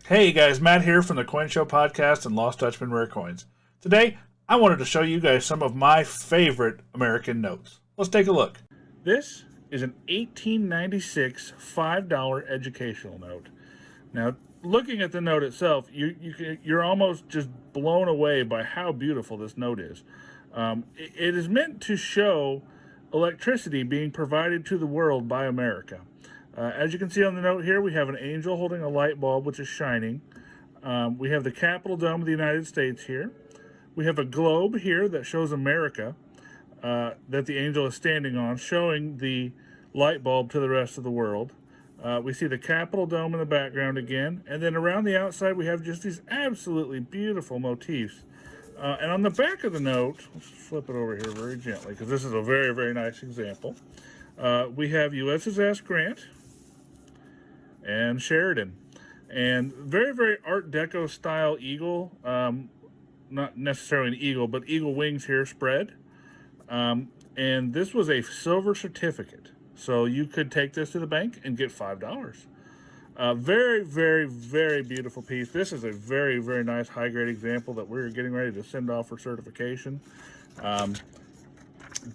Hey guys, Matt here from the Coin Show Podcast and Lost Dutchman Rare Coins. Today, I wanted to show you guys some of my favorite American notes. Let's take a look. This is an 1896 $5 educational note. Now, looking at the note itself, you're almost just blown away by how beautiful this note is. It is meant to show electricity being provided to the world by America. As you can see on the note here, we have an angel holding a light bulb which is shining. We have the Capitol Dome of the United States here. We have a globe here that shows America that the angel is standing on, showing the light bulb to the rest of the world. We see the Capitol Dome in the background again, and then around the outside we have just these absolutely beautiful motifs. And on the back of the note, let's flip it over here very gently because this is a very, very nice example. We have USS Grant and Sheridan, and very, very Art Deco style eagle, not necessarily an eagle, but eagle wings here spread. And this was a silver certificate, so you could take this to the bank and get $5. Very, very, very beautiful piece. This is a very, very nice high-grade example that we're getting ready to send off for certification. But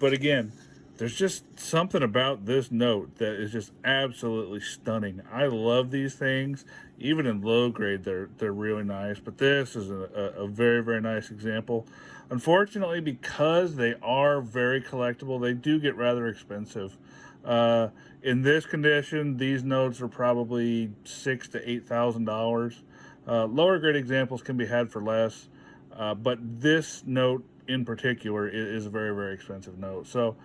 again, there's just something about this note that is just absolutely stunning. I love these things. Even in low grade, they're really nice. But this is a very, very nice example. Unfortunately, because they are very collectible, they do get rather expensive. In this condition, these notes are probably $6,000 to $8,000. Lower grade examples can be had for less, but this note in particular is a very, very expensive note. So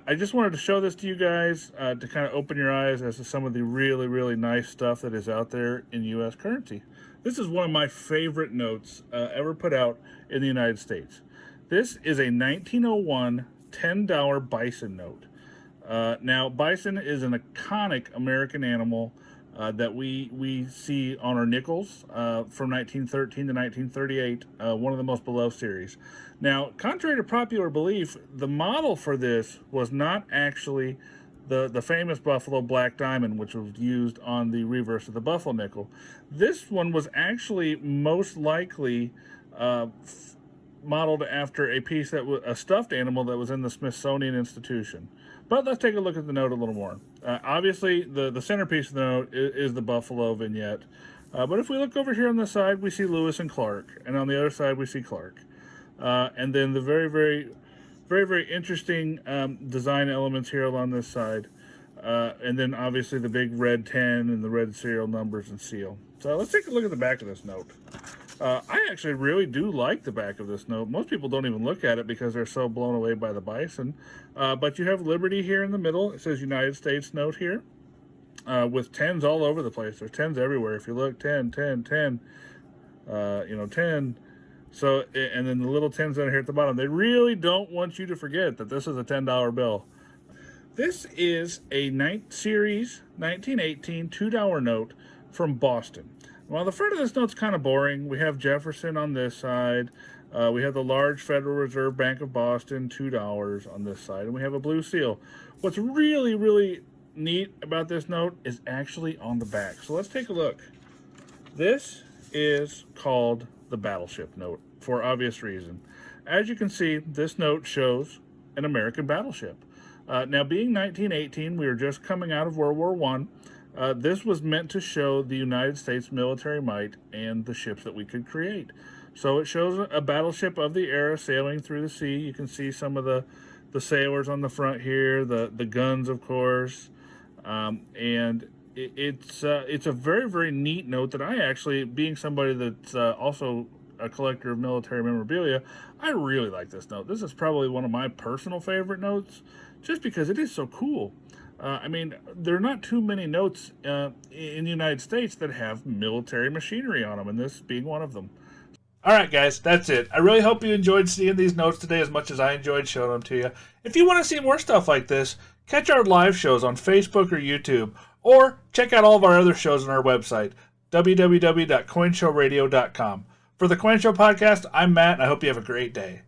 I just wanted to show this to you guys to kind of open your eyes as to some of the really, really nice stuff that is out there in U.S. currency. This is one of my favorite notes ever put out in the United States. This is a 1901 $10 Bison Note. Now, bison is an iconic American animal that we see on our nickels from 1913 to 1938, one of the most beloved series. Now, contrary to popular belief, the model for this was not actually the famous Buffalo Black Diamond, which was used on the reverse of the Buffalo nickel. This one was actually most likely modeled after a piece that was a stuffed animal that was in the Smithsonian Institution. But let's take a look at the note a little more. Obviously, the centerpiece of the note is the buffalo vignette. But if we look over here on the side, we see Lewis and Clark. And on the other side, we see Clark. And then the very, very, very, very interesting design elements here along this side. And then obviously the big red 10 and the red serial numbers and seal. So let's take a look at the back of this note. I actually really do like the back of this note. Most people don't even look at it because they're so blown away by the bison. But you have Liberty here in the middle. It says United States note here with 10s all over the place. There's 10s everywhere. If you look, 10, 10, 10, 10. So, and then the little 10s down here at the bottom. They really don't want you to forget that this is a $10 bill. This is a series 1918 $2 note from Boston. Well, the front of this note's kind of boring. We have Jefferson on this side. We have the large Federal Reserve Bank of Boston, $2 on this side. And we have a blue seal. What's really, really neat about this note is actually on the back. So let's take a look. This is called the Battleship Note for obvious reason. As you can see, this note shows an American battleship. Now, being 1918, we were just coming out of World War I. This was meant to show the United States military might and the ships that we could create. So it shows a battleship of the era sailing through the sea. You can see some of the sailors on the front here, the guns, of course. And it's a very, very neat note that I actually, being somebody that's also a collector of military memorabilia, I really like this note. This is probably one of my personal favorite notes just because it is so cool. I mean, there are not too many notes in the United States that have military machinery on them, and this being one of them. All right, guys, that's it. I really hope you enjoyed seeing these notes today as much as I enjoyed showing them to you. If you want to see more stuff like this, catch our live shows on Facebook or YouTube, or check out all of our other shows on our website, www.coinshowradio.com. For the Coin Show Podcast, I'm Matt, and I hope you have a great day.